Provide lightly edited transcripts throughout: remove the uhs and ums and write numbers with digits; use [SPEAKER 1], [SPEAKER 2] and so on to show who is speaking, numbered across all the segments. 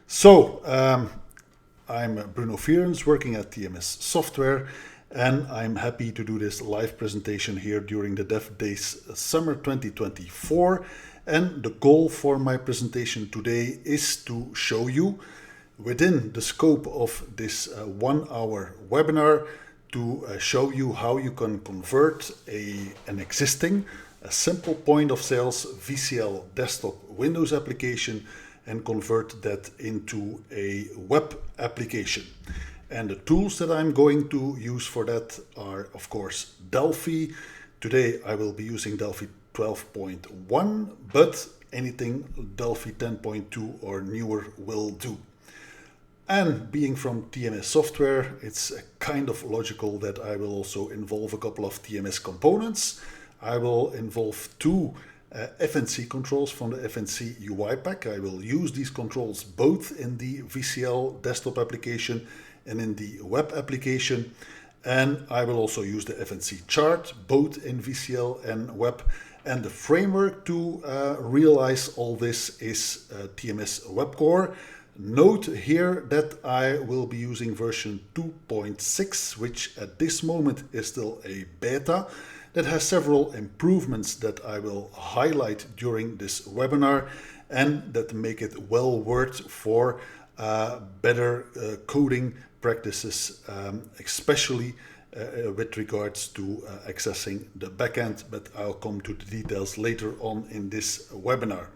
[SPEAKER 1] I'm Bruno Vierens, working at TMS Software, and I'm happy to do this live presentation here during the Dev Days Summer 2024. And the goal for my presentation today is to show you, within the scope of this 1 hour webinar, to show you how you can convert an existing, a simple point of sales VCL desktop Windows application and convert that into a web application. And the tools that I'm going to use for that are, of course, Delphi. Today I will be using Delphi 12.1, but anything Delphi 10.2 or newer will do. And being from TMS Software, it's kind of logical that I will also involve a couple of TMS components. I will involve two FNC controls from the FNC UI pack. I will use these controls both in the VCL desktop application and in the web application. And I will also use the FNC chart both in VCL and web. And the framework to realize all this is TMS WEB Core. Note here that I will be using version 2.6, which at this moment is still a beta. That has several improvements that I will highlight during this webinar and that make it well worth for better coding practices, especially with regards to accessing the backend, but I'll come to the details later on in this webinar.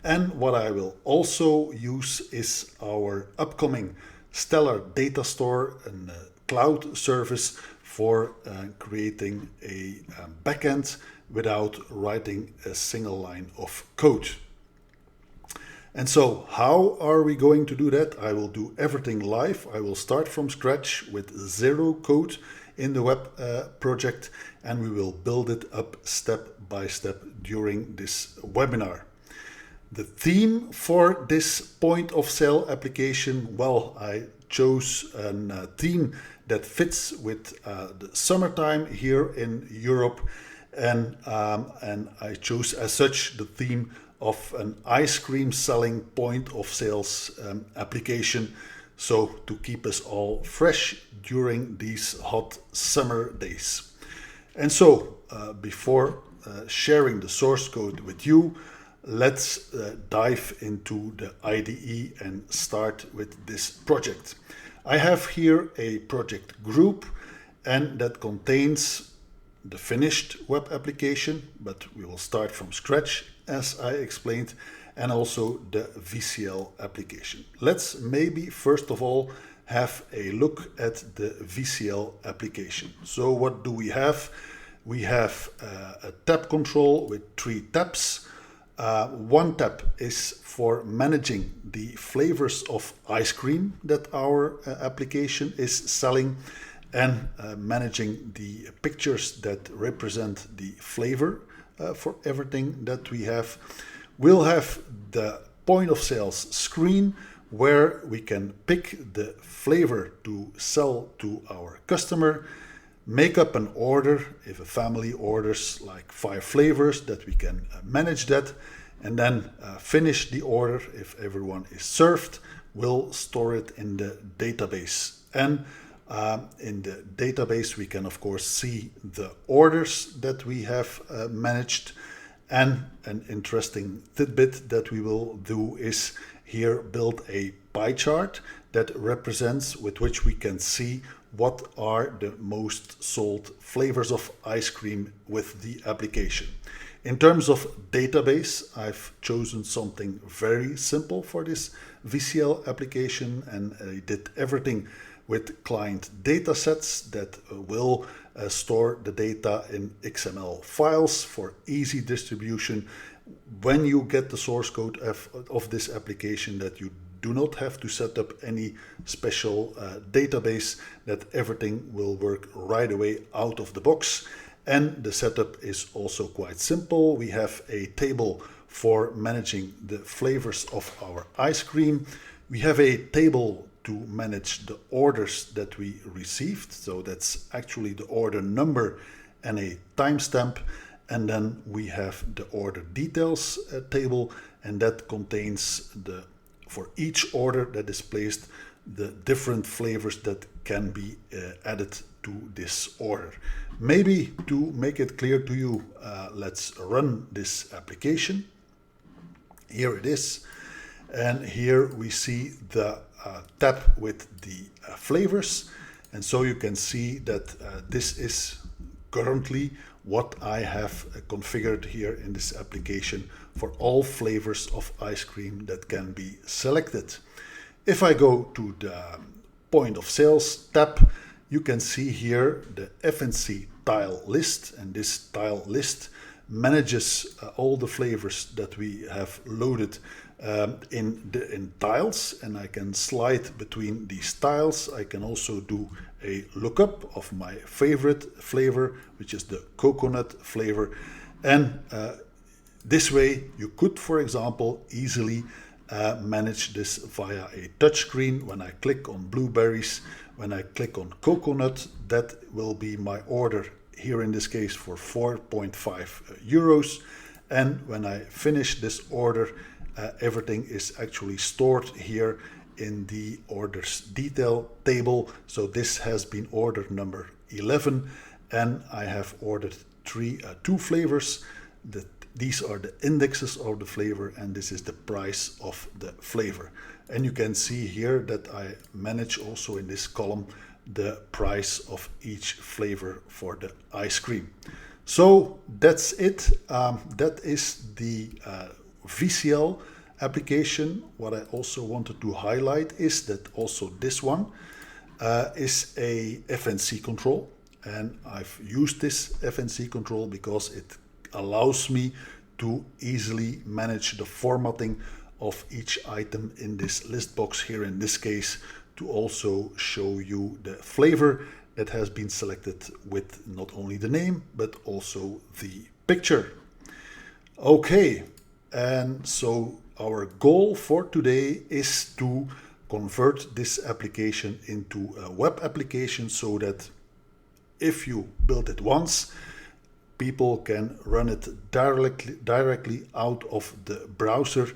[SPEAKER 1] And what I will also use is our upcoming Stellar Data Store and cloud service for creating a backend without writing a single line of code. And so how are we going to do that? I will do everything live. I will start from scratch with zero code in the web project, and we will build it up step by step during this webinar. The theme for this point of sale application, well, I chose a theme that fits with the summertime here in Europe, and I chose as such the theme of an ice cream selling point of sales application, so to keep us all fresh during these hot summer days. And so before sharing the source code with you, let's dive into the IDE and start with this project. I have here a project group, and that contains the finished web application, but we will start from scratch as I explained, and also the VCL application. Let's maybe first of all have a look at the VCL application. So what do we have? We have a tab control with 3 tabs. One tab is for managing the flavors of ice cream that our application is selling, and managing the pictures that represent the flavor for everything that we have. We'll have the point of sales screen where we can pick the flavor to sell to our customer, make up an order if a family orders like 5 flavors, that we can manage that, and then finish the order if everyone is served. We'll store it in the database, and in the database we can of course see the orders that we have managed. And an interesting tidbit that we will do is here build a pie chart that represents, with which we can see what are the most sold flavors of ice cream with the application. In terms of database, I've chosen something very simple for this VCL application, and I did everything with client datasets that will store the data in XML files for easy distribution. When you get the source code of this application, that you do not have to set up any special database, that everything will work right away out of the box. And the setup is also quite simple. We have a table for managing the flavors of our ice cream. We have a table to manage the orders that we received. So that's actually the order number and a timestamp. And then we have the order details table, and that contains the for each order that is placed, the different flavors that can be added to this order. Maybe to make it clear to you, let's run this application. Here it is. And here we see the tab with the flavors. And so you can see that this is currently what I have configured here in this application for all flavors of ice cream that can be selected. If I go to the point of sales tab, you can see here the FNC tile list, and this tile list manages all the flavors that we have loaded in tiles, and I can slide between these tiles. I can also do a lookup of my favorite flavor, which is the coconut flavor, and this way you could, for example, easily manage this via a touchscreen. When I click on blueberries, when I click on coconut, that will be my order here in this case for 4.5 euros. And when I finish this order, everything is actually stored here in the orders detail table. So this has been order number 11, and I have ordered two flavors. These are the indexes of the flavor, and this is the price of the flavor. And you can see here that I manage also in this column the price of each flavor for the ice cream. So that's it. That is the VCL application. What I also wanted to highlight is that also this one is a FNC control, and I've used this FNC control because it allows me to easily manage the formatting of each item in this list box here in this case, to also show you the flavor that has been selected with not only the name but also the picture. Okay, and so our goal for today is to convert this application into a web application so that if you build it once, people can run it directly out of the browser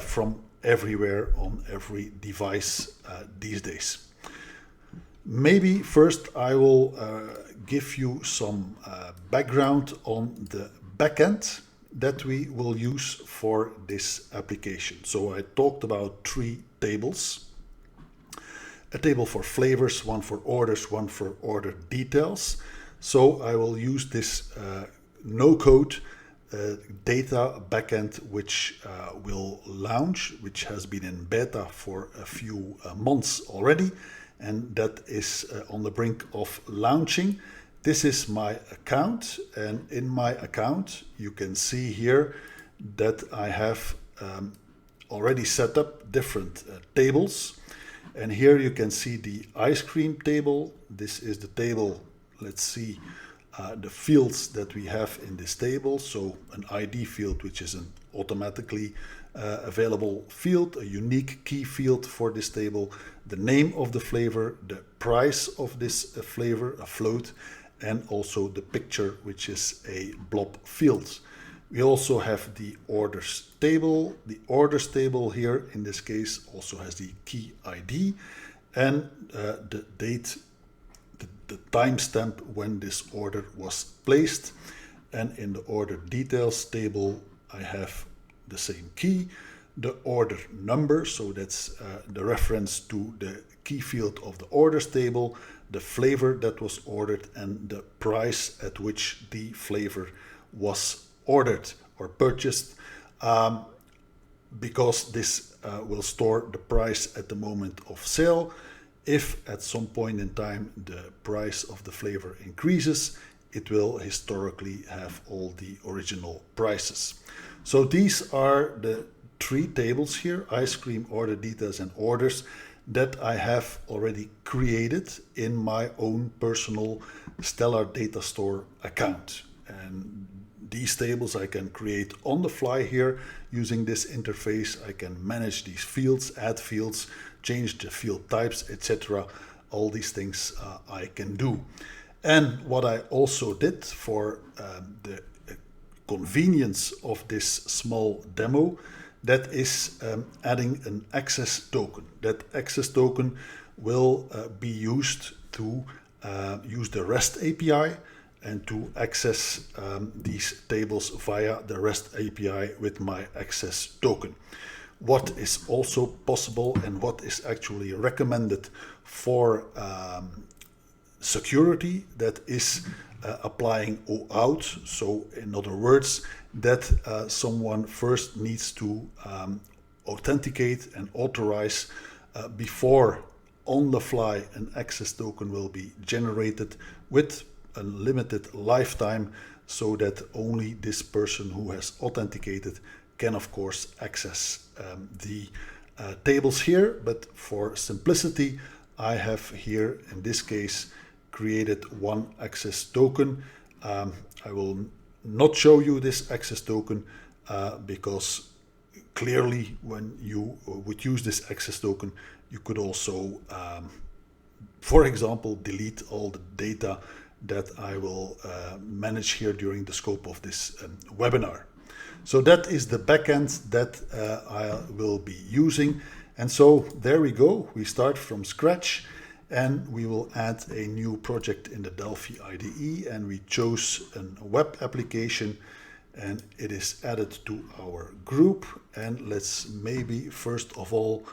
[SPEAKER 1] from everywhere on every device these days. Maybe first I will give you some background on the backend that we will use for this application. So I talked about 3 tables. A table for flavors, one for orders, one for order details. So I will use this no-code data backend which will launch, which has been in beta for a few months already, and that is on the brink of launching. This is my account, and in my account you can see here that I have already set up different tables, and here you can see the ice cream table. This is the table. Let's see the fields that we have in this table. So an ID field, which is an automatically available field, a unique key field for this table, the name of the flavor, the price of this flavor, a float, and also the picture, which is a blob field. We also have the orders table. The orders table here in this case also has the key ID and the date, the timestamp when this order was placed. And in the order details table, I have the same key, the order number, so that's the reference to the key field of the orders table, the flavor that was ordered, and the price at which the flavor was ordered or purchased, because this will store the price at the moment of sale. If at some point in time the price of the flavor increases, it will historically have all the original prices. So these are the 3 tables here, ice cream, order details, and orders, that I have already created in my own personal Stellar Data Store account. And these tables I can create on the fly here using this interface. I can manage these fields, add fields, change the field types, etc. All these things I can do. And what I also did for the convenience of this small demo, that is adding an access token. That access token will be used to use the REST API and to access these tables via the REST API with my access token. What is also possible and what is actually recommended for security, that is applying OAuth. So in other words, that someone first needs to authenticate and authorize before on the fly an access token will be generated with a limited lifetime, so that only this person who has authenticated can of course access the tables here. But for simplicity, I have here in this case created one access token. I will not show you this access token because clearly when you would use this access token, you could also for example delete all the data that I will manage here during the scope of this webinar. So that is the backend that I will be using. And so there we go. We start from scratch and we will add a new project in the Delphi IDE, and we chose a web application and it is added to our group. And let's maybe first of all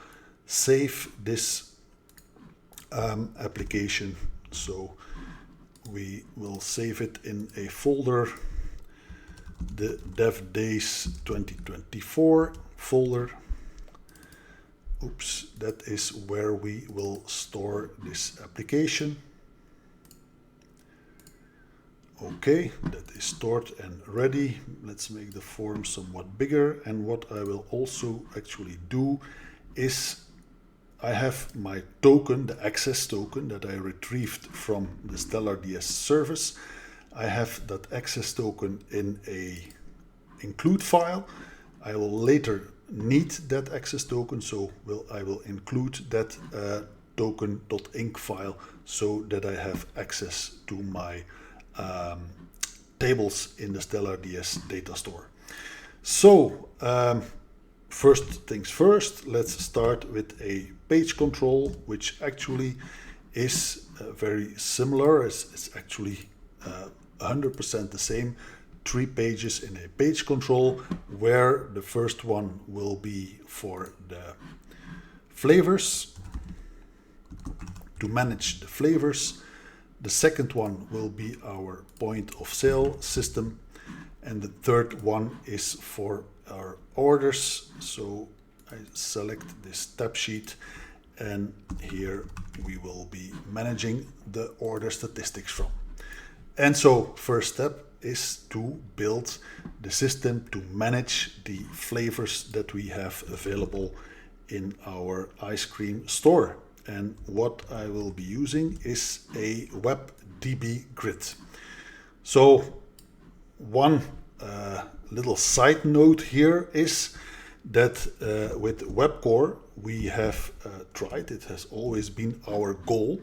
[SPEAKER 1] save this application. So we will save it in a folder, the Dev Days 2024 folder. Oops, that is where we will store this application. Okay, that is stored and ready. Let's make the form somewhat bigger. And what I will also actually do is I have my token, the access token that I retrieved from the StellarDS service. I have that access token in a include file. I will later need that access token, so I will include that token.inc file so that I have access to my tables in the StellarDS data store. So first things first, let's start with a page control, which actually is very similar. It's actually 100% the same. 3 pages in a page control, where the first one will be for the flavors, to manage the flavors. The second one will be our point of sale system, and the third one is for our orders. So I select this tab sheet, and here we will be managing the order statistics from. And so first step is to build the system to manage the flavors that we have available in our ice cream store. And what I will be using is a WebDB grid. So one little side note here is that with WEB Core we have tried, it has always been our goal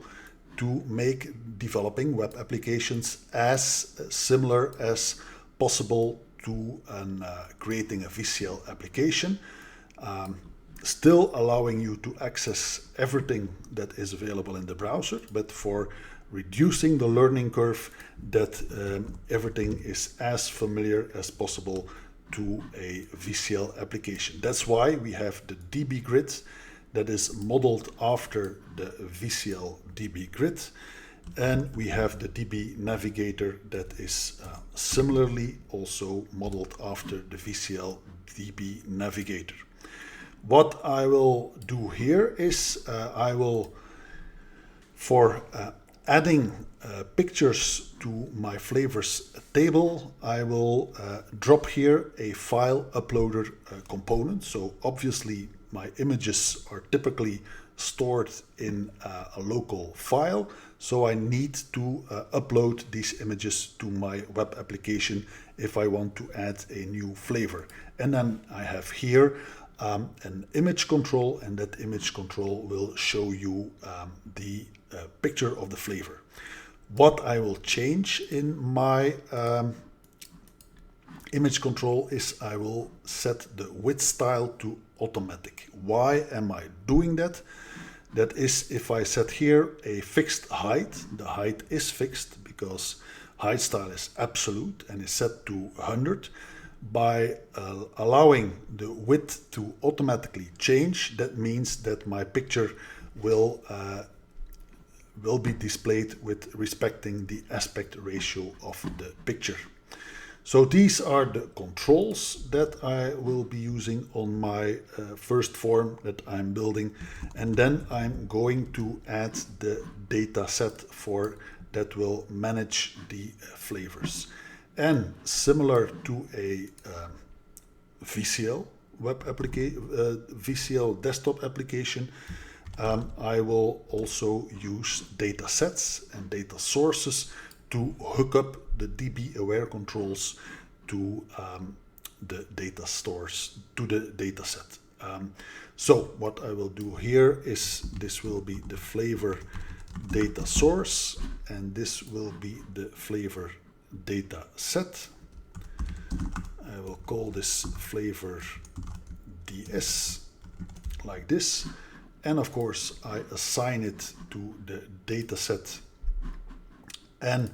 [SPEAKER 1] to make developing web applications as similar as possible to creating a VCL application, still allowing you to access everything that is available in the browser, but for reducing the learning curve, that everything is as familiar as possible to a VCL application. That's why we have the DB grid that is modeled after the VCL DB grid, and we have the DB navigator that is similarly also modeled after the VCL DB navigator. What I will do here is I will, for adding pictures to my flavors table, I will drop here a file uploader component. So obviously my images are typically stored in a local file, so I need to upload these images to my web application if I want to add a new flavor. And then I have here an image control, and that image control will show you the picture of the flavor. What I will change in my image control is I will set the width style to automatic. Why am I doing that? That is, if I set here a fixed height, the height is fixed because height style is absolute and is set to 100. By allowing the width to automatically change, that means that my picture will be displayed with respecting the aspect ratio of the picture. So these are the controls that I will be using on my first form that I'm building, and then I'm going to add the data set for that will manage the flavors. And similar to a VCL VCL desktop application, I will also use data sets and data sources to hook up the DB aware controls to the data stores, to the data set. So what I will do here is this will be the flavor data source, and this will be the flavor data set. I will call this flavor DS like this, and of course I assign it to the data set, and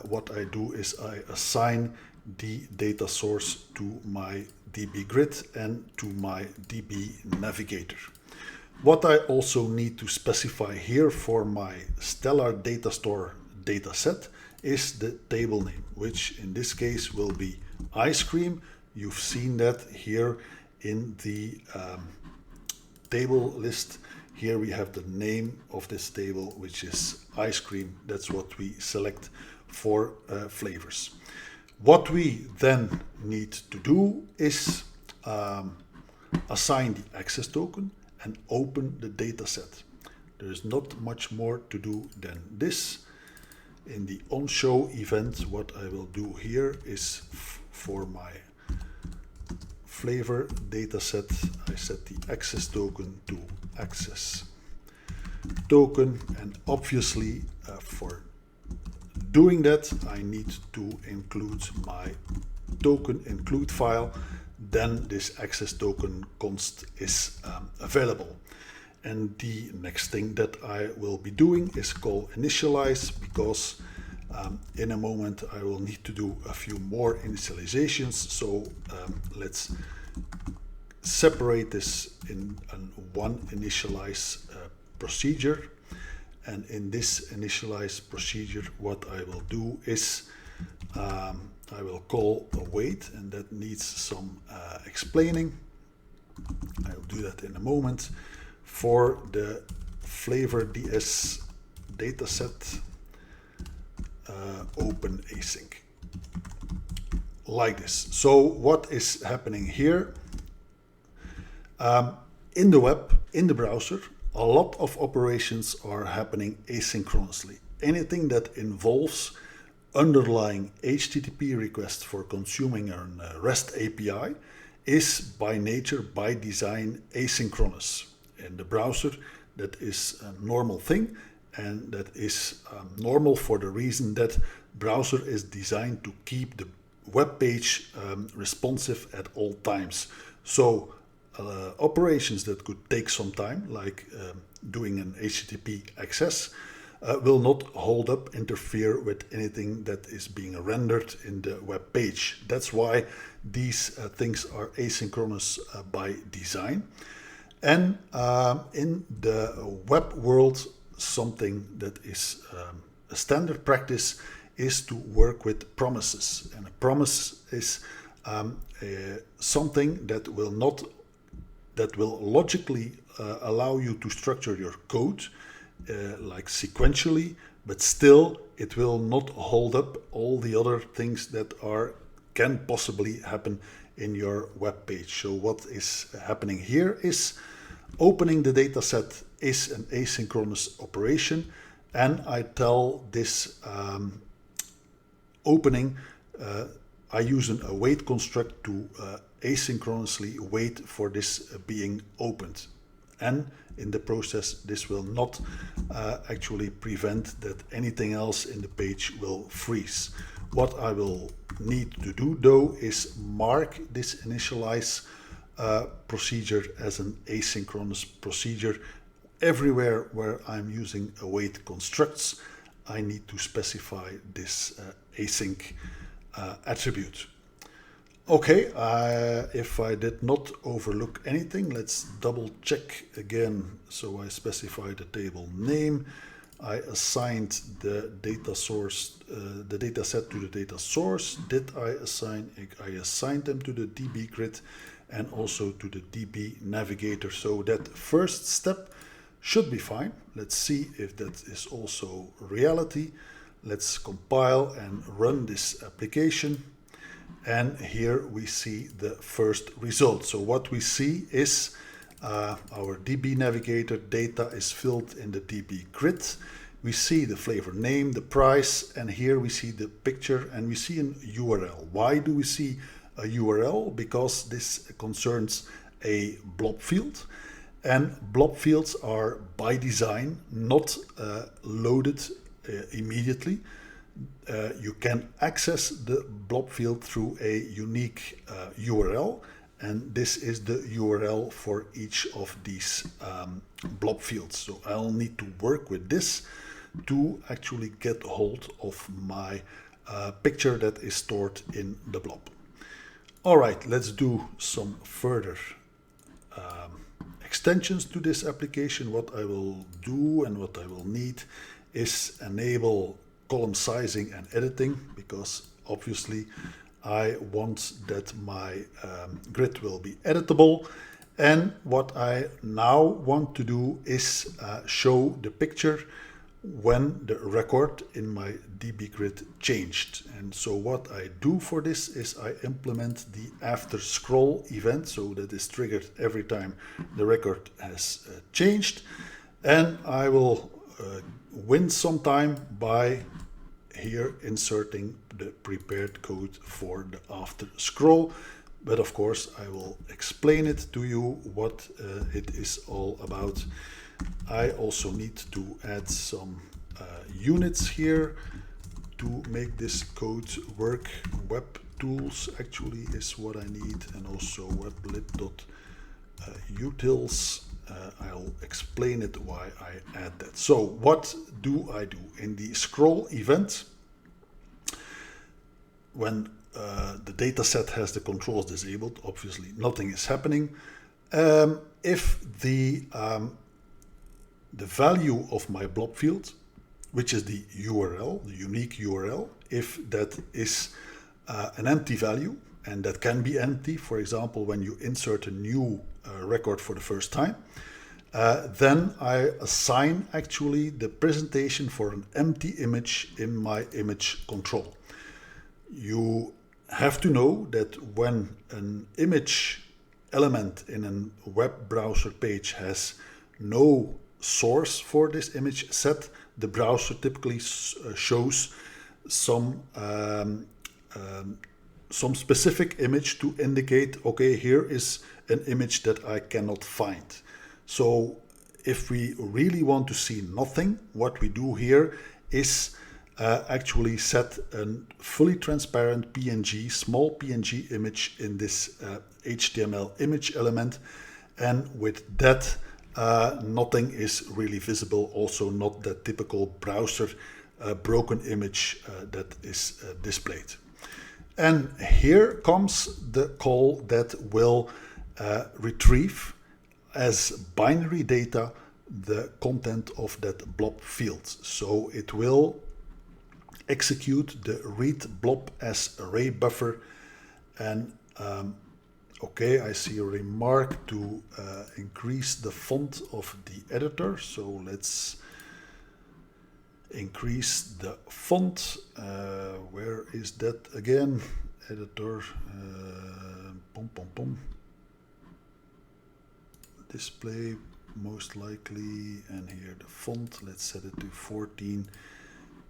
[SPEAKER 1] what I do is I assign the data source to my DB grid and to my DB navigator. What I also need to specify here for my Stellar data store data set is the table name, which in this case will be ice cream. You've seen that here in the table list. Here we have the name of this table, which is ice cream. That's what we select for flavors. What we then need to do is assign the access token and open the data set. There is not much more to do than this. In the on-show event, what I will do here is for my flavor dataset, I set the access token to access token, and obviously for doing that I need to include my token include file. Then this access token const is available. And the next thing that I will be doing is call initialize, because in a moment I will need to do a few more initializations. So let's separate this in one initialize procedure. And in this initialize procedure, what I will do is I will call await, and that needs some explaining. I'll do that in a moment. For the flavor DS dataset, open async like this. So what is happening here? In the web, in the browser, a lot of operations are happening asynchronously. Anything that involves underlying HTTP request for consuming a REST API is by nature, by design, asynchronous. In the browser, that is a normal thing, and that is normal for the reason that browser is designed to keep the web page responsive at all times. So operations that could take some time, like doing an HTTP access, will not hold up, interfere with anything that is being rendered in the web page. That's why these things are asynchronous by design. And in the web world, something that is a standard practice is to work with promises. And a promise is something that will logically allow you to structure your code like sequentially, but still it will not hold up all the other things that can possibly happen in your web page. So what is happening here is opening the data set is an asynchronous operation, and I tell this opening, I use an await construct to asynchronously wait for this being opened. And in the process, this will not actually prevent that anything else in the page will freeze. What I will need to do though is mark this initialize procedure as an asynchronous procedure. Everywhere where I'm using await constructs, I need to specify this async attribute. Okay, if I did not overlook anything, let's double check again. So I specify the table name. I assigned the data source, the data set to the data source. Did I assign? I assigned them to the DB grid and also to the DB navigator. So that first step should be fine. Let's see if that is also reality. Let's compile and run this application. And here we see the first result. So what we see is our DB navigator data is filled in the DB grid. We see the flavor name, the price, and here we see the picture and we see an URL. Why do we see a URL? Because this concerns a blob field. And blob fields are by design not loaded immediately. You can access the blob field through a unique URL, and this is the URL for each of these blob fields. So I'll need to work with this to actually get hold of my picture that is stored in the blob. All right, let's do some further extensions to this application. What I will do and what I will need is enable column sizing and editing, because obviously I want that my grid will be editable. And what I now want to do is show the picture when the record in my DB grid changed. And so what I do for this is I implement the after scroll event, so that is triggered every time the record has changed. And I will win some time by here inserting the prepared code for the after scroll. But of course I will explain it to you what it is all about. I also need to add some units here to make this code work. Web tools actually is what I need, and also weblib.utils. I'll explain it why I add that. So what do I do? In the scroll event, when the data set has the controls disabled, obviously nothing is happening. If the value of my blob field, which is the URL, the unique URL, if that is an empty value, and that can be empty, for example, when you insert a new record for the first time, then I assign actually the presentation for an empty image in my image control. You have to know that when an image element in a web browser page has no source for this image set, the browser typically shows some specific image to indicate, okay, here is an image that I cannot find. So if we really want to see nothing, what we do here is actually set a fully transparent PNG, small PNG image in this HTML image element, and with that nothing is really visible, also not that typical browser broken image that is displayed. And here comes the call that will retrieve as binary data the content of that blob field. So it will execute the read blob as array buffer. And okay, I see a remark to increase the font of the editor. So let's increase the font. Where is that again? Editor. Display most likely, and here the font, let's set it to 14,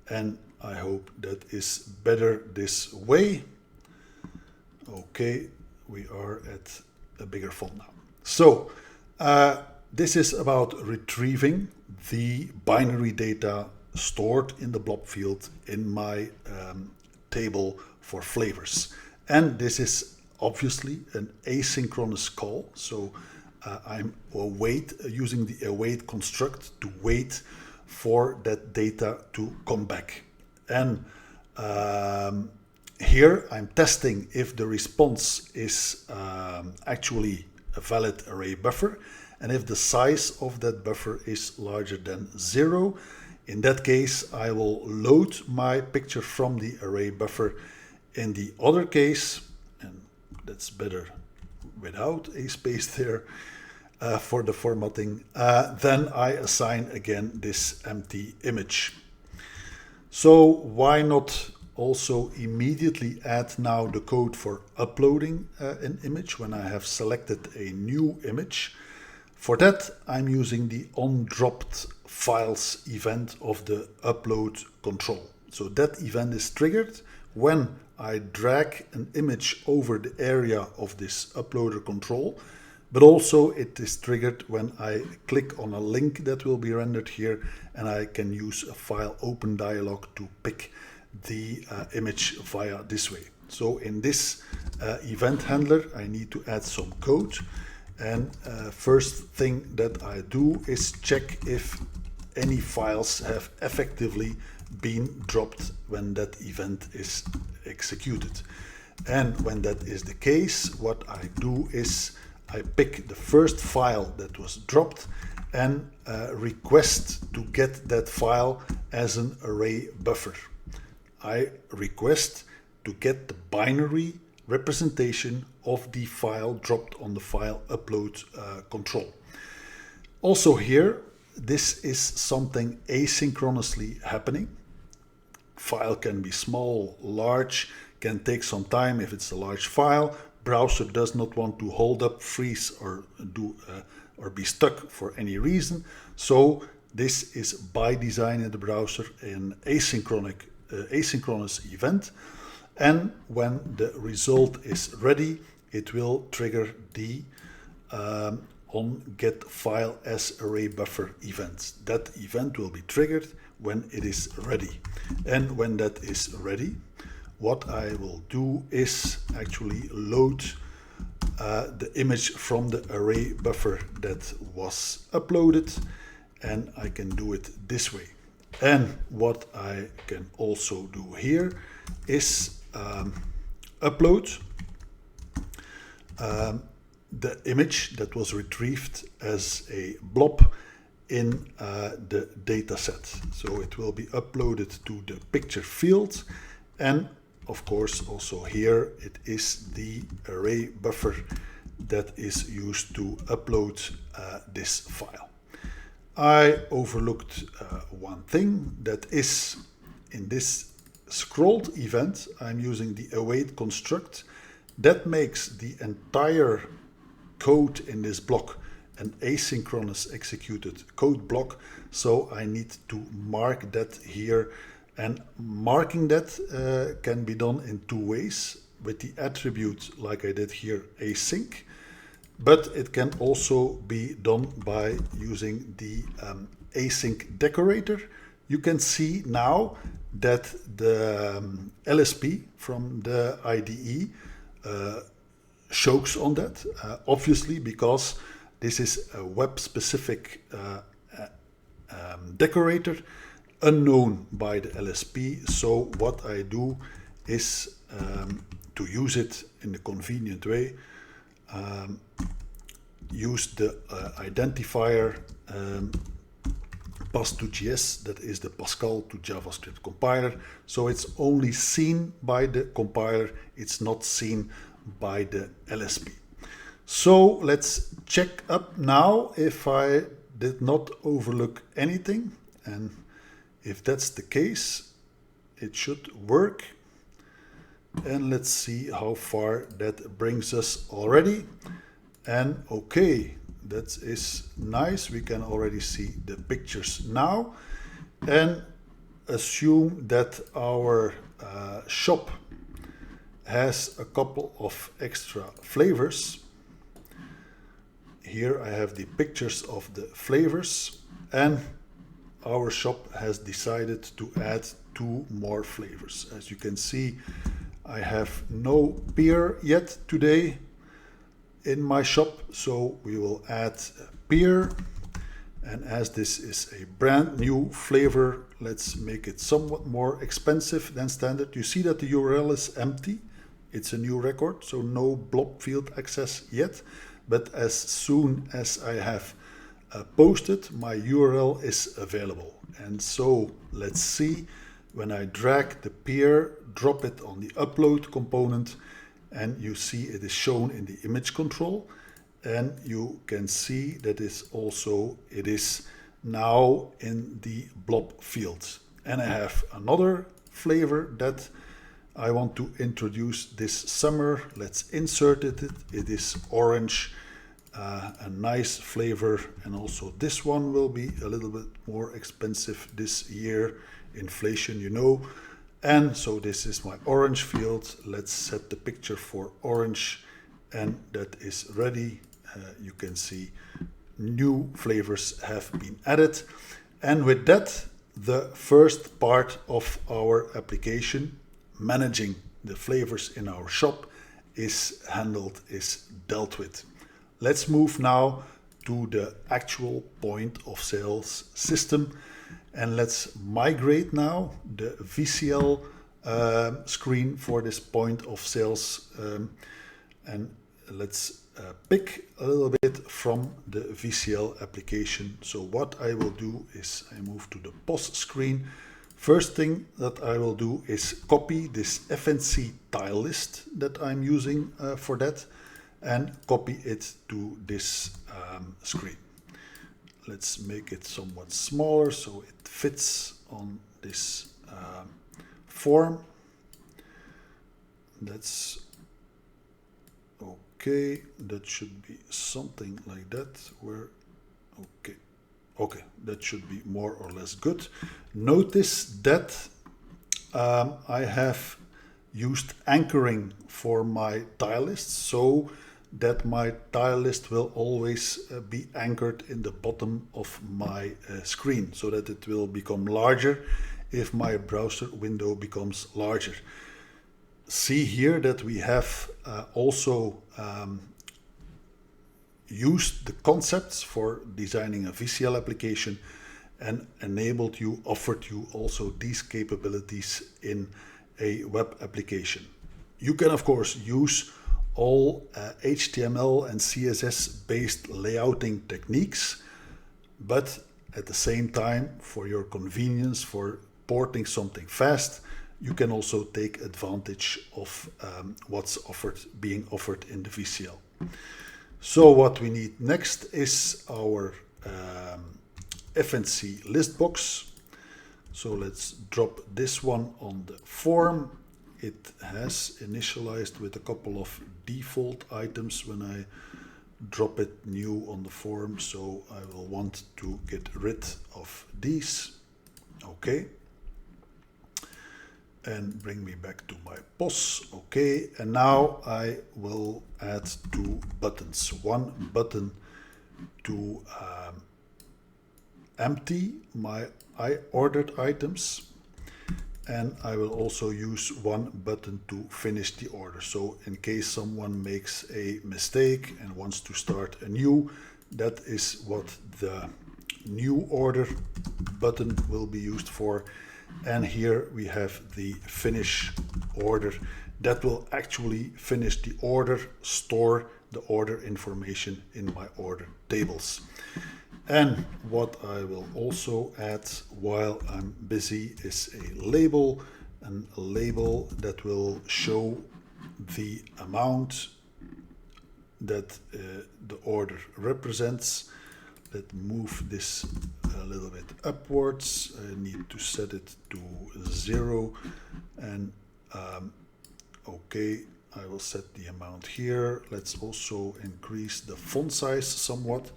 [SPEAKER 1] and I hope that is better this way. Okay, we are at a bigger font now. So This is about retrieving the binary data stored in the blob field in my table for flavors. And this is obviously an asynchronous call. So I'm using the await construct to wait for that data to come back. And here I'm testing if the response is actually a valid array buffer, and if the size of that buffer is larger than 0. In that case, I will load my picture from the array buffer. In the other case, and that's better without a space there for the formatting, then I assign again this empty image. So why not also immediately add now the code for uploading an image when I have selected a new image? For that, I'm using the onDropped files event of the upload control. So that event is triggered when I drag an image over the area of this uploader control, but also it is triggered when I click on a link that will be rendered here, and I can use a file open dialog to pick the image via this way. So in this event handler, I need to add some code. And first thing that I do is check if any files have effectively been dropped when that event is executed. And when that is the case, what I do is I pick the first file that was dropped and request to get that file as an array buffer. I request to get the binary representation of the file dropped on the file upload control. Also here, this is something asynchronously happening. File can be small, large, can take some time if it's a large file. Browser does not want to hold up, freeze, or be stuck for any reason. So this is by design in the browser an asynchronous event. And when the result is ready, it will trigger the onGetFileAsArrayBuffer event. That event will be triggered when it is ready. And when that is ready, what I will do is actually load the image from the array buffer that was uploaded, and I can do it this way. And what I can also do here is upload the image that was retrieved as a blob in the data set. So it will be uploaded to the picture field, and of course also here it is the array buffer that is used to upload this file. I overlooked one thing, that is in this scrolled event I'm using the await construct that makes the entire code in this block an asynchronous executed code block. So I need to mark that here, and marking that can be done in two ways: with the attribute like I did here, async, but it can also be done by using the async decorator. You can see now that the LSP from the IDE chokes on that, obviously because this is a web-specific decorator unknown by the LSP. So what I do is to use it in a convenient way, use the identifier pass2JS, that is the Pascal to JavaScript compiler. So it's only seen by the compiler, it's not seen by the LSP. So let's check up now if I did not overlook anything, and if that's the case, it should work. And let's see how far that brings us already. And okay, that is nice. We can already see the pictures now, and assume that our shop has a couple of extra flavors. here I have the pictures of the flavors, and our shop has decided to add 2 more flavors. As you can see, I have no pear yet today in my shop, so we will add pear. And as this is a brand new flavor, let's make it somewhat more expensive than standard. You see that the URL is empty. It's a new record, so no blob field access yet. But as soon as I have posted, my URL is available. And so let's see, when I drag the peer, drop it on the upload component, and you see it is shown in the image control. And you can see that it is now in the blob field. And I have another flavor that I want to introduce this summer. Let's insert it. It is orange, a nice flavor. And also this one will be a little bit more expensive this year. Inflation, you know. And so this is my orange field. Let's set the picture for orange, and that is ready. You can see new flavors have been added. And with that, the first part of our application, managing the flavors in our shop, is dealt with. Let's move now to the actual point of sales system, and let's migrate now the VCL screen for this point of sales, and let's pick a little bit from the VCL application. So what I will do is I move to the POS screen. First thing that I will do is copy this FNC tile list that I'm using for that, and copy it to this screen. Let's make it somewhat smaller so it fits on this form. That's okay. That should be something like that. Okay, that should be more or less good. Notice that I have used anchoring for my tile list, so that my tile list will always be anchored in the bottom of my screen, so that it will become larger if my browser window becomes larger. See here that we have also used the concepts for designing a VCL application and offered you also these capabilities in a web application. You can of course use all HTML and CSS based layouting techniques, but at the same time, for your convenience, for porting something fast, you can also take advantage of what's being offered in the VCL. So what we need next is our FNC list box. So let's drop this one on the form. It has initialized with a couple of default items when I drop it new on the form, so I will want to get rid of these. Okay. And bring me back to my POS. Okay, and now I will add 2 buttons. One button to empty my ordered items, and I will also use one button to finish the order. So in case someone makes a mistake and wants to start anew, that is what the new order button will be used for. And here we have the finish order that will actually finish the order, store the order information in my order tables. And what I will also add while I'm busy is a label that will show the amount that the order represents. Let's move this a little bit upwards. I need to set it to 0, and okay, I will set the amount here. Let's also increase the font size somewhat.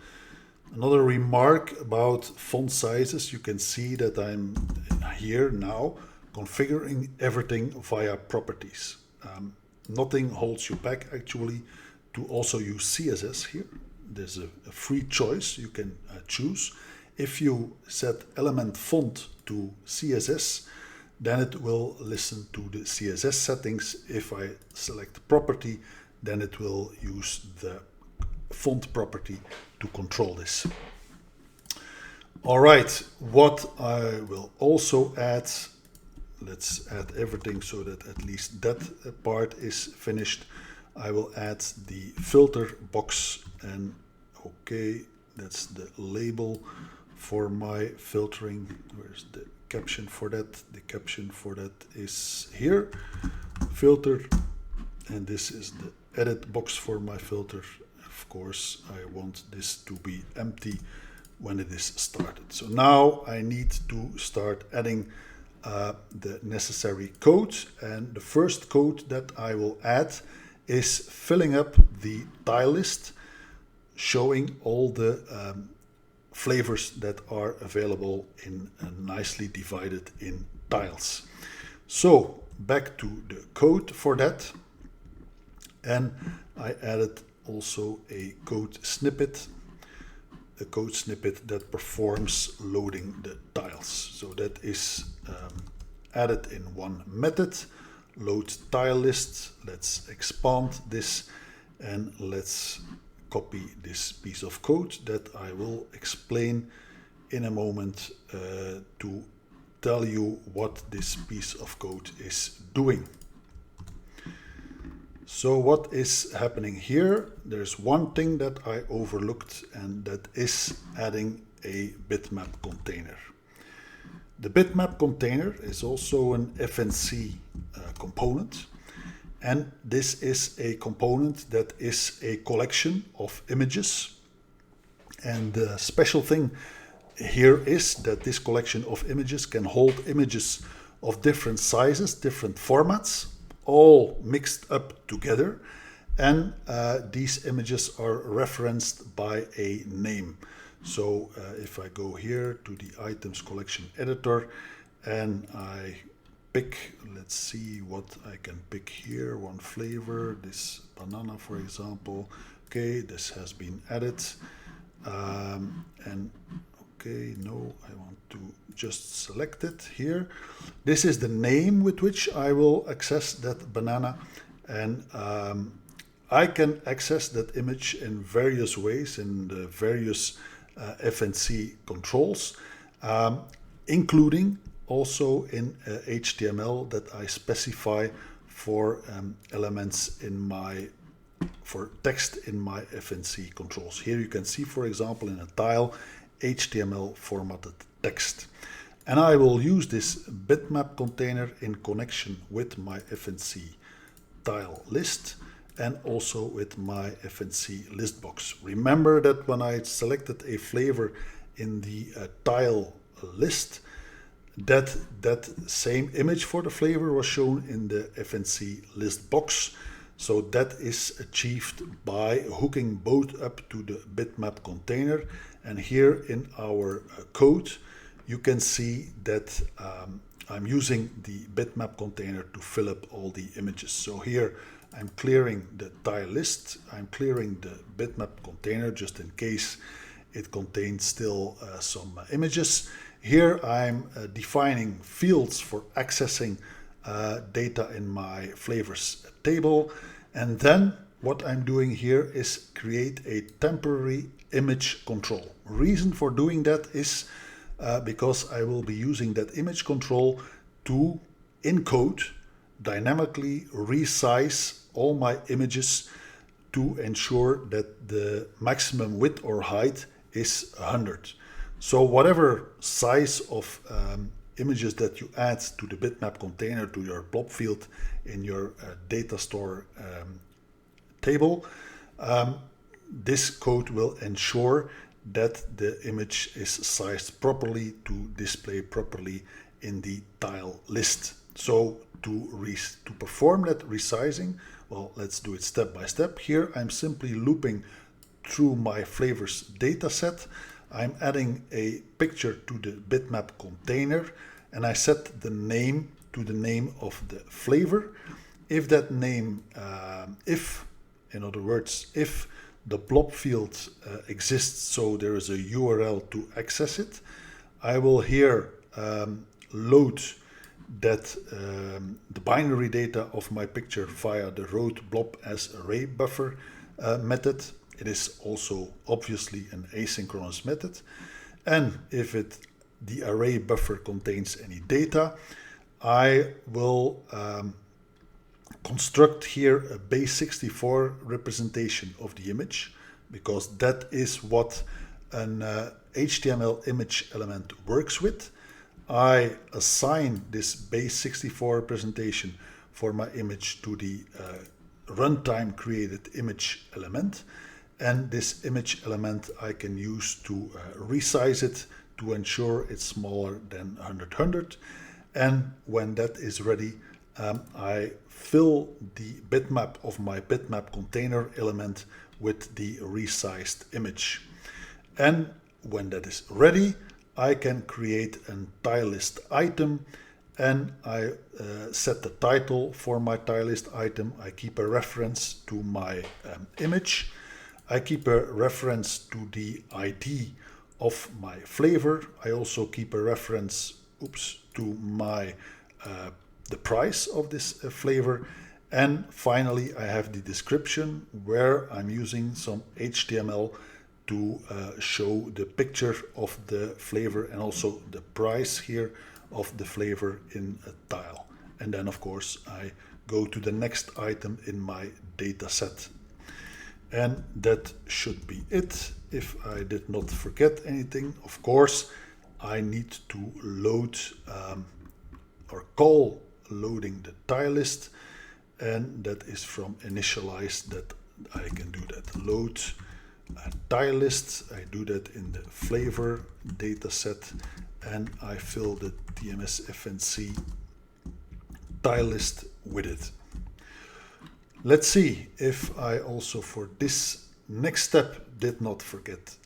[SPEAKER 1] Another remark about font sizes, you can see that I'm here now configuring everything via properties. Nothing holds you back actually to also use CSS here. there's a free choice you can choose. If you set element font to CSS, then it will listen to the CSS settings. If I select property, then it will use the font property to control this. All right, what I will also add, let's add everything so that at least that part is finished. I will add the filter box, and okay, that's the label for my filtering. Where's the caption for that? The caption for that is here, filter, and this is the edit box for my filter. Of course, I want this to be empty when it is started. So now I need to start adding the necessary code, and the first code that I will add is filling up the tile list, showing all the flavors that are available in nicely divided in tiles. So back to the code for that, and I added also a code snippet that performs loading the tiles. So that is added in one method, load tile list. Let's expand this and let's copy this piece of code that I will explain in a moment to tell you what this piece of code is doing. So what is happening here? There's one thing that I overlooked, and that is adding a bitmap container. The bitmap container is also an FNC component, and this is a component that is a collection of images. And the special thing here is that this collection of images can hold images of different sizes, different formats, all mixed up together, and these images are referenced by a name. So if I go here to the items collection editor and I pick, let's see what I can pick here, one flavor, this banana for example. Okay, this has been added, and okay, no, I want to just select it here. This is the name with which I will access that banana, and I can access that image in various ways in the various FNC controls, including also in HTML that I specify for elements in for text in my FNC controls. Here you can see, for example, in a tile, HTML formatted text. And I will use this bitmap container in connection with my FNC tile list and also with my FNC list box. Remember that when I selected a flavor in the tile list, that same image for the flavor was shown in the FNC list box. So that is achieved by hooking both up to the bitmap container. And here in our code, you can see that I'm using the bitmap container to fill up all the images. So here I'm clearing the tile list, I'm clearing the bitmap container just in case it contains still some images. Here I'm defining fields for accessing data in my flavors table. And then what I'm doing here is create a temporary image control. Reason for doing that is because I will be using that image control to, in code, dynamically resize all my images to ensure that the maximum width or height is 100. So whatever size of images that you add to the bitmap container, to your blob field in your data store table, this code will ensure that the image is sized properly to display properly in the tile list. So to perform that resizing, well, let's do it step by step. Here I'm simply looping through my flavors data set. I'm adding a picture to the bitmap container, and I set the name to the name of the flavor. If that name, in other words, if the blob field exists, so there is a URL to access it. I will here load that the binary data of my picture via the road blob as array buffer method. It is also obviously an asynchronous method. And if the array buffer contains any data, I will construct here a base64 representation of the image, because that is what an HTML image element works with. I assign this base64 representation for my image to the runtime created image element, and this image element I can use to resize it to ensure it's smaller than 100. And when that is ready, I fill the bitmap of my bitmap container element with the resized image. And when that is ready, I can create a tile list item, and I set the title for my tile list item. I keep a reference to my image. I keep a reference to the ID of my flavor. I also keep a reference, to my the price of this flavor. And finally, I have the description where I'm using some HTML to show the picture of the flavor and also the price here of the flavor in a tile. And then of course I go to the next item in my data set. And that should be it. If I did not forget anything, of course I need to load or call loading the tile list, and that is from initialize that I can do that. Load a tile list. I do that in the flavor data set, and I fill the TMS FNC tile list with it. Let's see if I also for this next step did not forget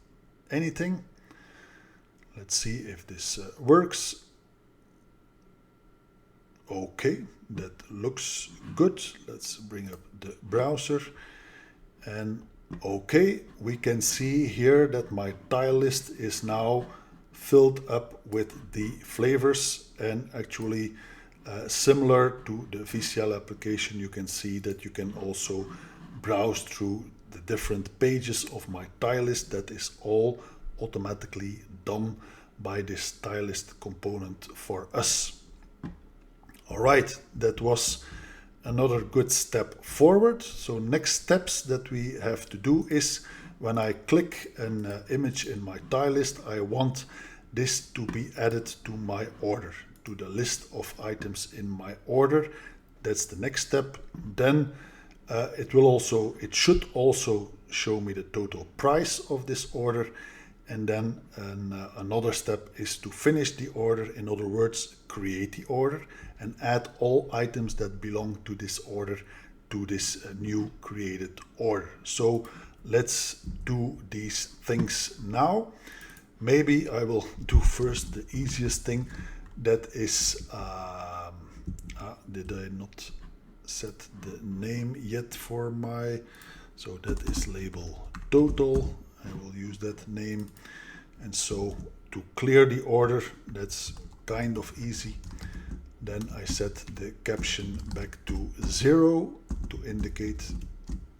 [SPEAKER 1] anything. Let's see if this works. Okay, that looks good. Let's bring up the browser, and okay, we can see here that my tile list is now filled up with the flavors, and actually similar to the VCL application, you can see that you can also browse through the different pages of my tile list. That is all automatically done by this tile list component for us. All right, that was another good step forward. So next steps that we have to do is when I click an image in my tile list, I want this to be added to my order, to the list of items in my order. That's the next step. Then it should also show me the total price of this order. And then another step is to finish the order. In other words, create the order and add all items that belong to this order to this new created order. So let's do these things now. Maybe I will do first the easiest thing. That is, did I not set the name yet for my, so that is label total. I will use that name. And so to clear the order, that's kind of easy. Then I set the caption back to 0 to indicate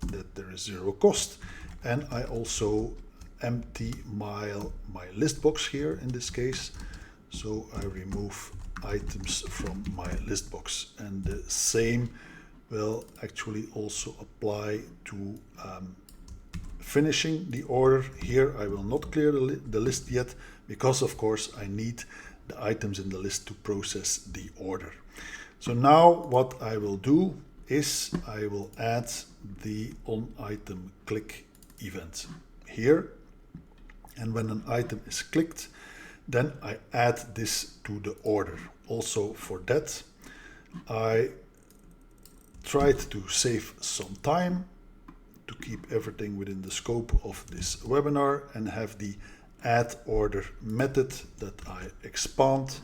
[SPEAKER 1] that there is 0 cost. And I also empty my list box here in this case. So I remove items from my list box. And the same will actually also apply to finishing the order. Here I will not clear the list yet, because of course I need the items in the list to process the order. So now what I will do is I will add the on-item click event here. And when an item is clicked, then I add this to the order. Also for that, I tried to save some time to keep everything within the scope of this webinar and have the add order method that I expand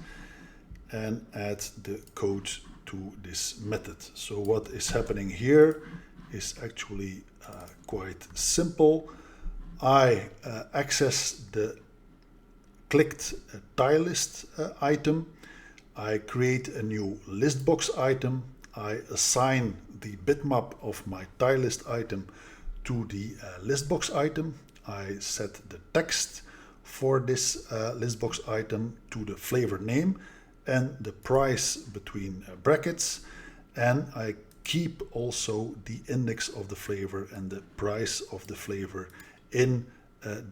[SPEAKER 1] and add the code to this method. So what is happening here is actually quite simple. I access the clicked tile list item. I create a new listbox item. I assign the bitmap of my tile list item to the listbox item. I set the text for this listbox item to the flavor name and the price between brackets, and I keep also the index of the flavor and the price of the flavor in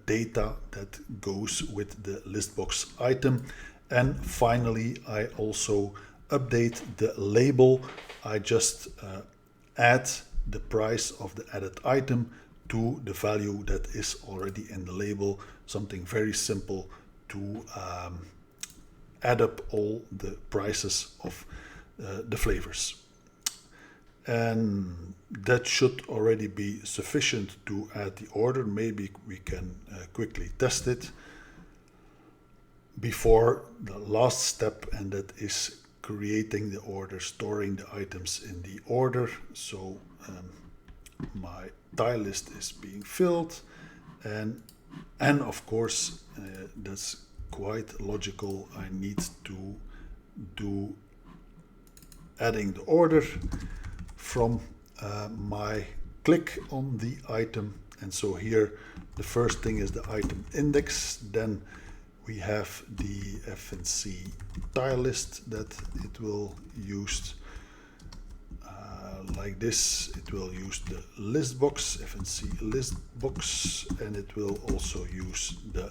[SPEAKER 1] data that goes with the listbox item. And finally, I also update the label. I just add the price of the added item to the value that is already in the label. Something very simple to add up all the prices of the flavors. And that should already be sufficient to add the order. Maybe we can quickly test it before the last step, and that is creating the order, storing the items in the order. So my tile list is being filled, and of course that's quite logical. I need to do adding the order from my click on the item. And so here the first thing is the item index, then we have the FNC tile list that it will use like this. It will use the list box, FNC list box, and it will also use the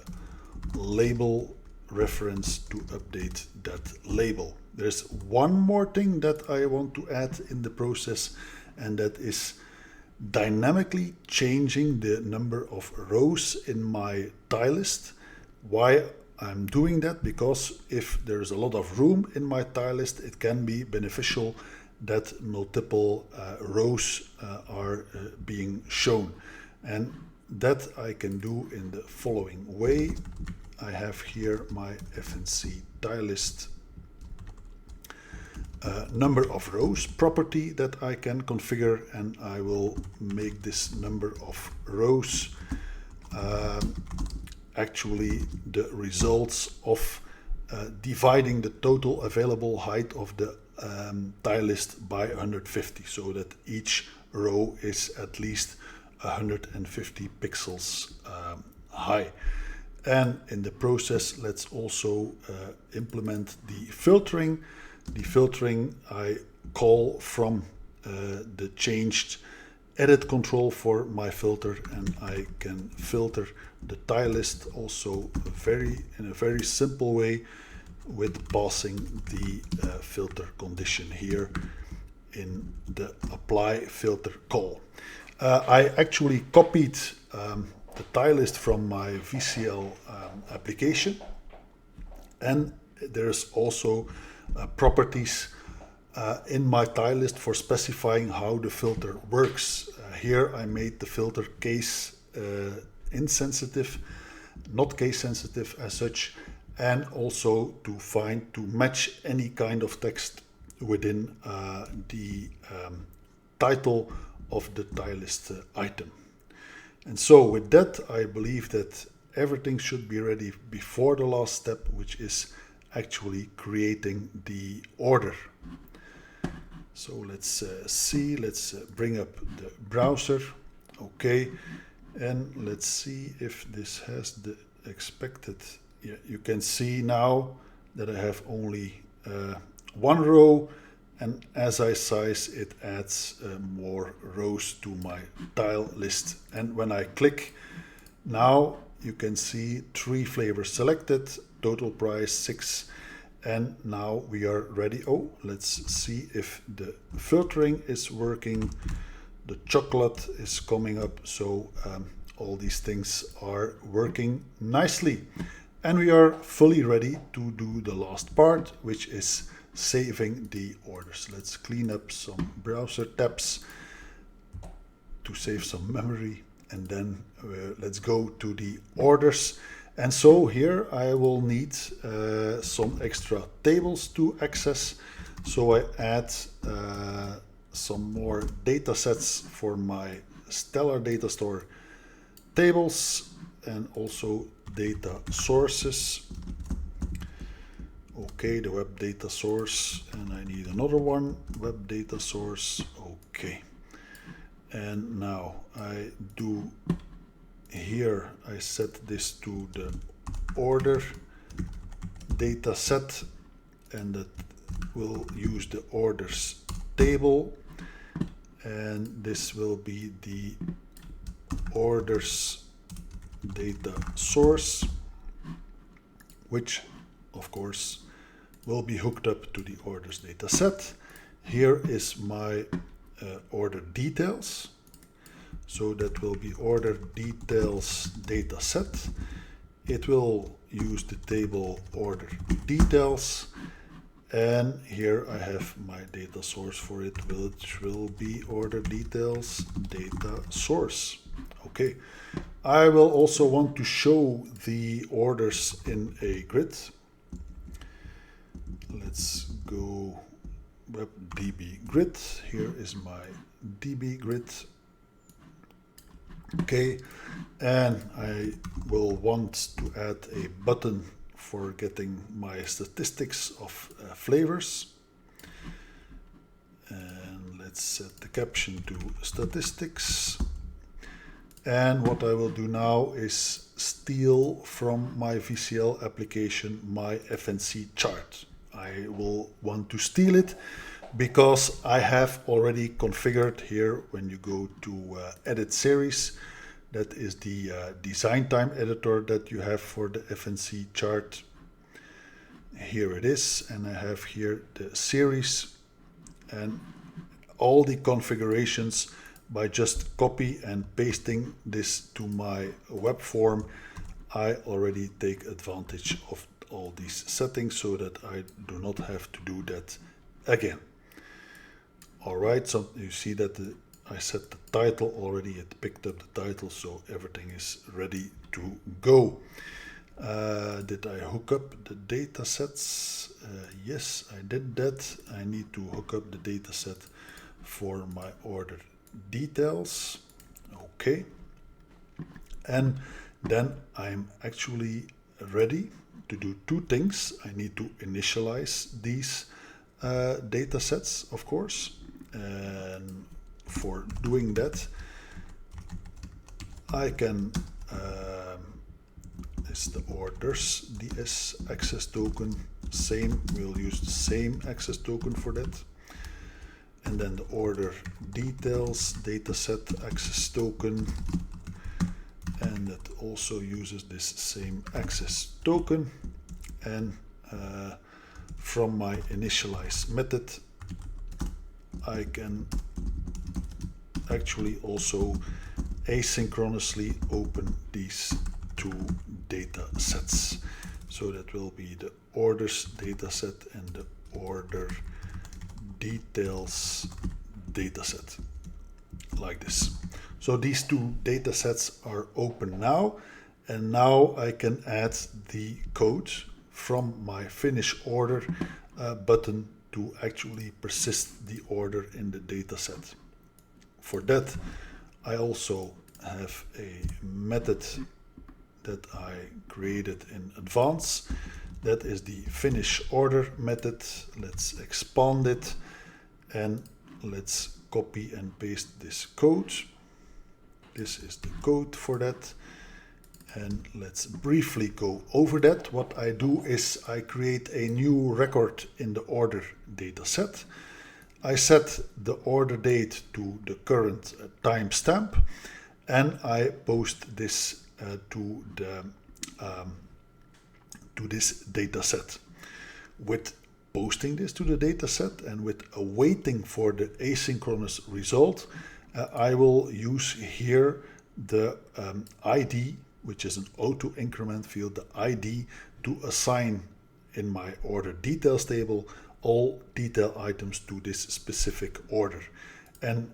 [SPEAKER 1] label reference to update that label. There's one more thing that I want to add in the process, and that is dynamically changing the number of rows in my tile list. Why I'm doing that? Because if there's a lot of room in my tile list, it can be beneficial that multiple rows are being shown. And that I can do in the following way. I have here my FNC tile list number of rows property that I can configure, and I will make this number of rows actually the results of dividing the total available height of the tile list by 150, so that each row is at least 150 pixels high. And in the process, let's also implement the filtering. The filtering I call from the changed edit control for my filter, and I can filter the tile list also in a very simple way with passing the filter condition here in the apply filter call. I actually copied the tile list from my VCL application, and there's also properties in my tile list for specifying how the filter works. Here I made the filter case insensitive, not case sensitive as such, and also to match any kind of text within the title of the tile list item. And so with that, I believe that everything should be ready before the last step, which is actually creating the order. So let's see, let's bring up the browser. Okay, and let's see if this has the expected. Yeah, you can see now that I have only one row, and as I size it adds more rows to my tile list. And when I click now, you can see 3 flavors selected, total price 6, and now we are ready. Oh, let's see if the filtering is working. The chocolate is coming up, so all these things are working nicely. And we are fully ready to do the last part, which is saving the orders. Let's clean up some browser tabs to save some memory, and then let's go to the orders. And so here I will need some extra tables to access. So I add some more data sets for my Stellar Data Store tables and also data sources. Okay, the web data source, and I need another one, web data source. Okay, and now I do here, I set this to the order data set, and that will use the orders table, and this will be the orders data source, which of course will be hooked up to the orders data set. Here is my order details, so that will be order details data set. It will use the table order details, and here I have my data source for it, which will be order details data source. Okay, I will also want to show the orders in a grid. Let's go web DB grid. Here is my DB grid. Okay, and I will want to add a button for getting my statistics of flavors. And let's set the caption to statistics. And what I will do now is steal from my VCL application my FNC chart. I will want to steal it because I have already configured here, when you go to edit series, that is the design time editor that you have for the FNC chart. Here it is, and I have here the series and all the configurations. By just copy and pasting this to my web form, I already take advantage of all these settings so that I do not have to do that again. Alright, so you see that I set the title already, it picked up the title, so everything is ready to go. Did I hook up the data sets? Yes, I did that. I need to hook up the data set for my order details. Okay, and then I'm actually ready to do two things. I need to initialize these data sets, of course, and for doing that I can it's the orders DS access token, same, we'll use the same access token for that. And then the order details dataset access token, and that also uses this same access token. And from my initialize method, I can actually also asynchronously open these two data sets. So that will be the orders dataset and the order details dataset, like this. So these two data sets are open now, and now I can add the code from my finish order button to actually persist the order in the data set. For that, I also have a method that I created in advance. That is the finish order method. Let's expand it and let's copy and paste this code. This is the code for that. And let's briefly go over that. What I do is I create a new record in the order data set. I set the order date to the current timestamp, and I post this to this data set. With posting this to the data set and with awaiting for the asynchronous result, I will use here the ID, which is an auto increment field, the ID, to assign in my order details table all detail items to this specific order. And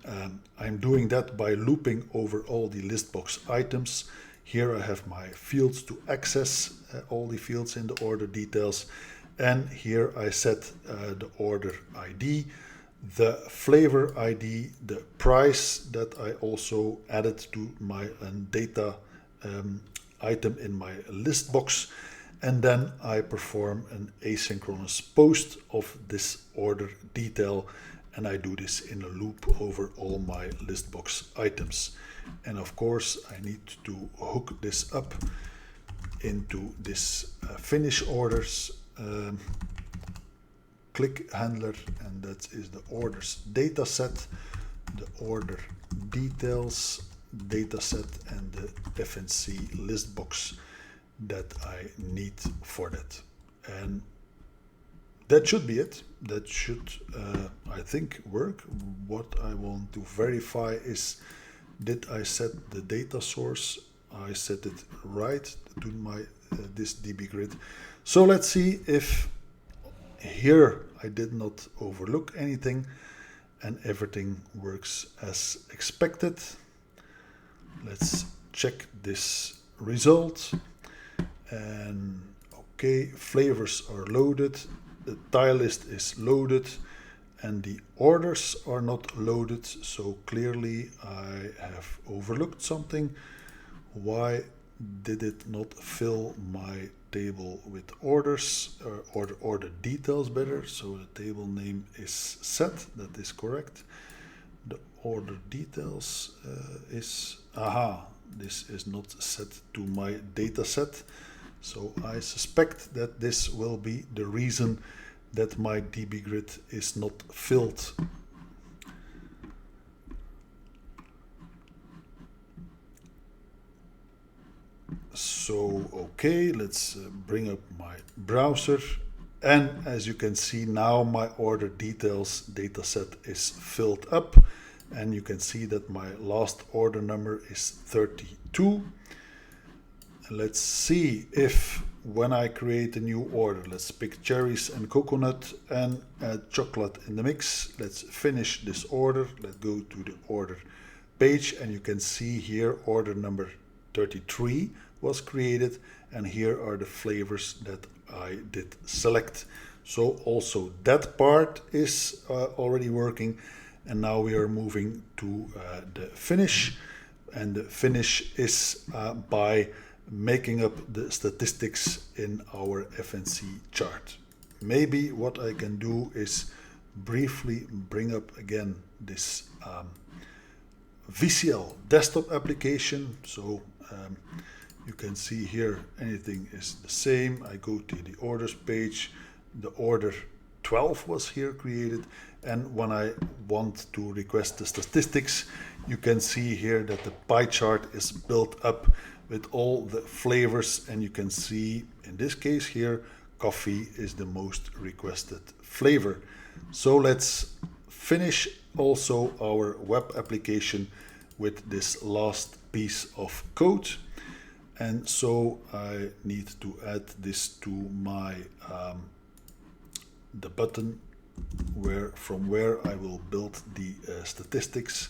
[SPEAKER 1] I'm doing that by looping over all the list box items. Here I have my fields to access all the fields in the order details, and here I set the order ID the flavor ID, the price that I also added to my data item in my list box, and then I perform an asynchronous post of this order detail, and I do this in a loop over all my list box items. And of course I need to hook this up into this finish orders click handler, and that is the orders data set, the order details data set, and the FNC list box that I need for that. And that should be it. That should, I think, work. What I want to verify is, did I set the data source? I set it right to my this DB grid. So let's see if here I did not overlook anything and everything works as expected. Let's check this result. And okay, flavors are loaded, the tile list is loaded, and the orders are not loaded, so clearly I have overlooked something. Why did it not fill my table with orders, or order details better? So the table name is set, that is correct. The order details is, this is not set to my data set. So I suspect that this will be the reason that my DB grid is not filled. So, okay, let's bring up my browser. And as you can see now, my order details dataset is filled up. And you can see that my last order number is 32. Let's see if when I create a new order, let's pick cherries and coconut and add chocolate in the mix. Let's finish this order. Let's go to the order page, and you can see here order number 33 was created, and here are the flavors that I did select. So also that part is already working, and now we are moving to the finish, and the finish is by making up the statistics in our FNC chart. Maybe what I can do is briefly bring up again this VCL desktop application. So you can see here anything is the same. I go to the orders page, the order 12 was here created, and when I want to request the statistics, you can see here that the pie chart is built up with all the flavors, and you can see in this case here coffee is the most requested flavor. So let's finish also our web application with this last piece of code. And so I need to add this to my the button from where I will build the statistics.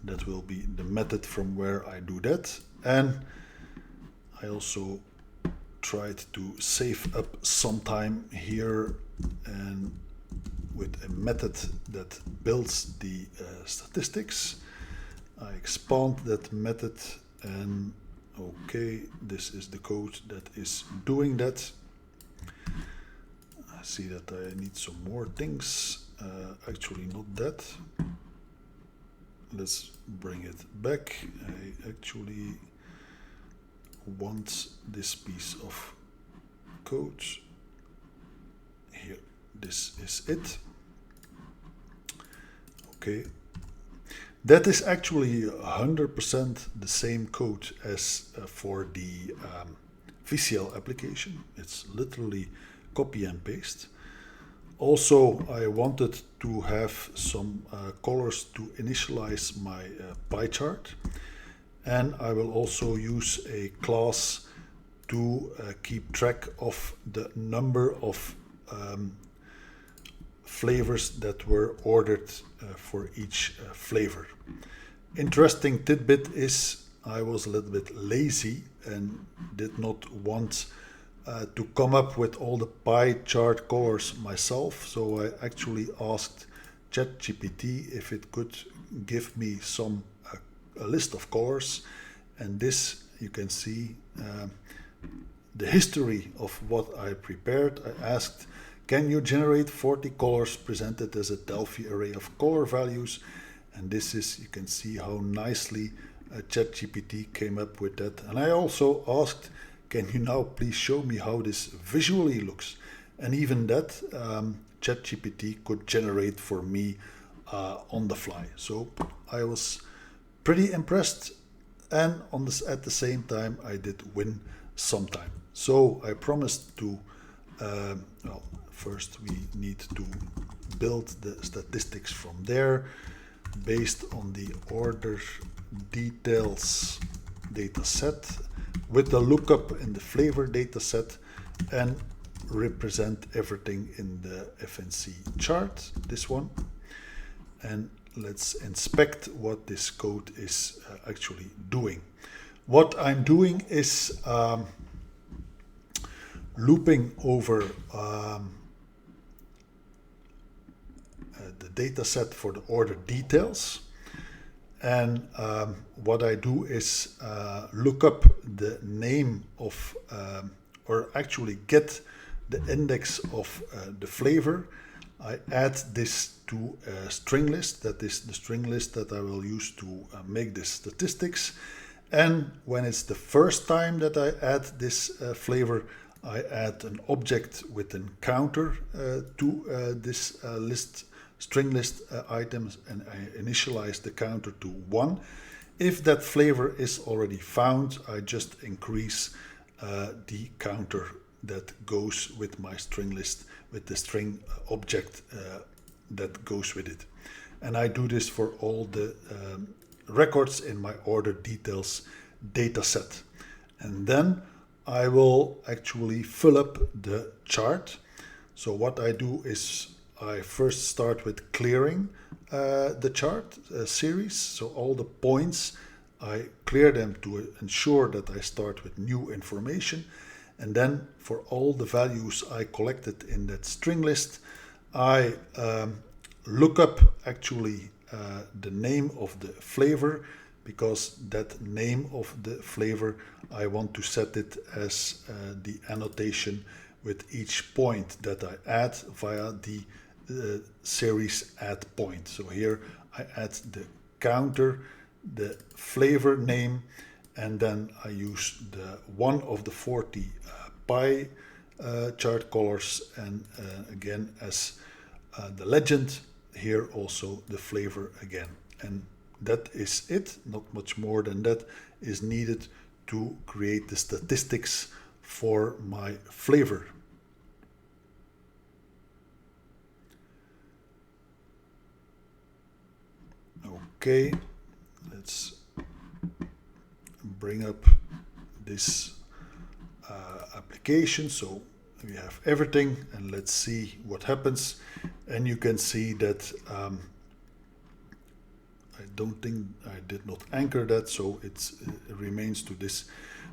[SPEAKER 1] That will be the method from where I do that. And I also tried to save up some time here, and with a method that builds the statistics, I expand that method, and okay, this is the code that is doing that. I see that I need some more things, actually not that. Let's bring it back. I actually want this piece of code here. This is it. Okay, that is actually 100% the same code as for the VCL application. It's literally copy and paste. Also, I wanted to have some colors to initialize my pie chart, and I will also use a class to keep track of the number of flavors that were ordered for each flavor. Interesting tidbit is I was a little bit lazy and did not want to come up with all the pie chart colors myself, so I actually asked ChatGPT if it could give me a list of colors, and this you can see the history of what I prepared. I asked, can you generate 40 colors presented as a Delphi array of color values? And this is, you can see how nicely ChatGPT came up with that. And I also asked, can you now please show me how this visually looks? And even that ChatGPT could generate for me on the fly. So I was pretty impressed, and at the same time I did win some time. So I promised to, well, first we need to build the statistics from there based on the order details dataset with the lookup in the flavor dataset, and represent everything in the FNC chart, this one. And let's inspect what this code is actually doing. What I'm doing is looping over the data set for the order details. And what I do is look up the name of, or actually get the index of the flavor. I add this to a string list. That is the string list that I will use to make this statistics. And when it's the first time that I add this flavor, I add an object with a counter to this string list items, and I initialize the counter to 1. If that flavor is already found, I just increase the counter that goes with my string list, with the string object that goes with it. And I do this for all the records in my order details data set. And then I will actually fill up the chart. So what I do is I first start with clearing the chart series. So all the points, I clear them to ensure that I start with new information. And then for all the values I collected in that string list, I look up actually the name of the flavor, because that name of the flavor, I want to set it as the annotation with each point that I add via the series add point. So here I add the counter, the flavor name, and then I use the one of the 40 pie chart colors, and again as the legend, here also the flavor again. And that is it. Not much more than that is needed to create the statistics for my flavor. Okay, let's bring up this application. So we have everything, and let's see what happens. And you can see that I don't think I did not anchor that, so it remains to this.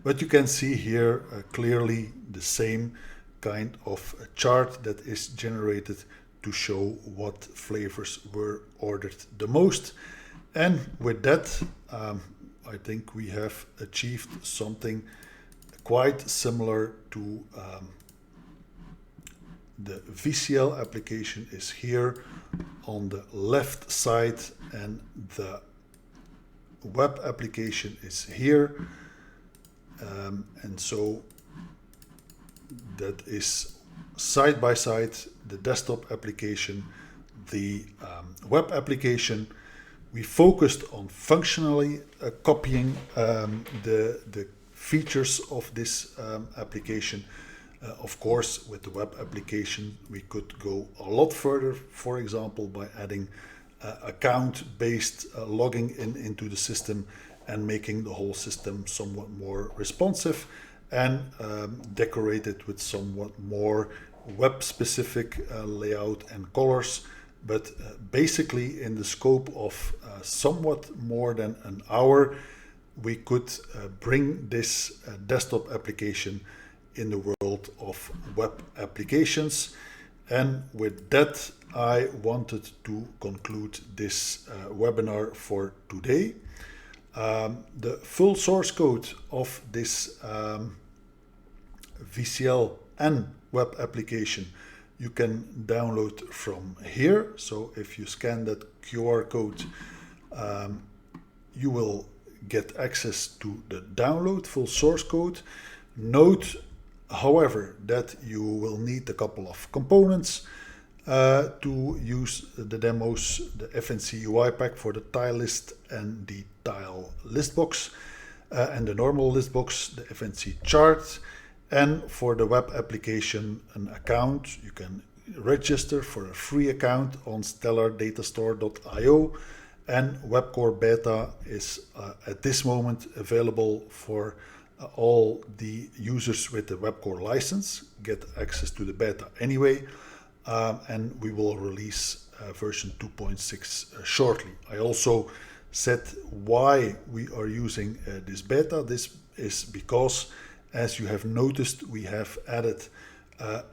[SPEAKER 1] But you can see here clearly the same kind of chart that is generated to show what flavors were ordered the most. And with that, I think we have achieved something quite similar to the VCL application is here on the left side, and the web application is here. And so that is side by side, the desktop application, the web application. We focused on functionally copying the features of this application. Of course, with the web application, we could go a lot further, for example, by adding account-based logging into the system and making the whole system somewhat more responsive, and decorate it with somewhat more web-specific layout and colors. But basically, in the scope of somewhat more than an hour, we could bring this desktop application in the world of web applications. And with that, I wanted to conclude this webinar for today. The full source code of this VCL and web application you can download from here. So if you scan that QR code, you will get access to the download full source code. Note, however, that you will need a couple of components to use the demos, the FNC UI pack for the tile list and the tile list box, and the normal list box, the FNC chart. And for the web application, an account, you can register for a free account on StellarDataStore.io, and WebCore Beta is at this moment available for all the users with the WebCore license. Get access to the beta anyway, and we will release version 2.6 shortly. I also said why we are using this beta. This is because, as you have noticed, we have added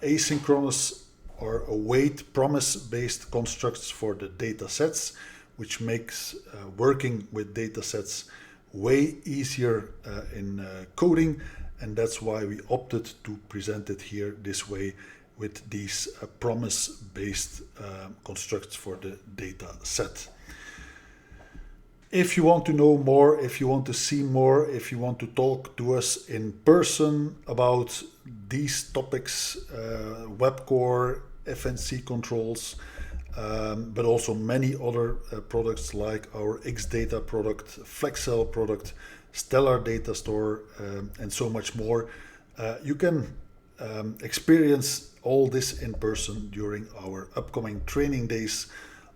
[SPEAKER 1] asynchronous or await promise-based constructs for the data sets, which makes working with data sets way easier in coding, and that's why we opted to present it here this way with these promise-based constructs for the data set. If you want to know more, if you want to see more, if you want to talk to us in person about these topics, WebCore, FNC controls, but also many other products like our Xdata product, FlexCell product, Stellar Data Store, and so much more, you can experience all this in person during our upcoming training days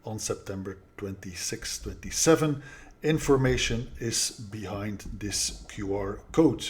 [SPEAKER 1] on September 26-27. Information is behind this QR code.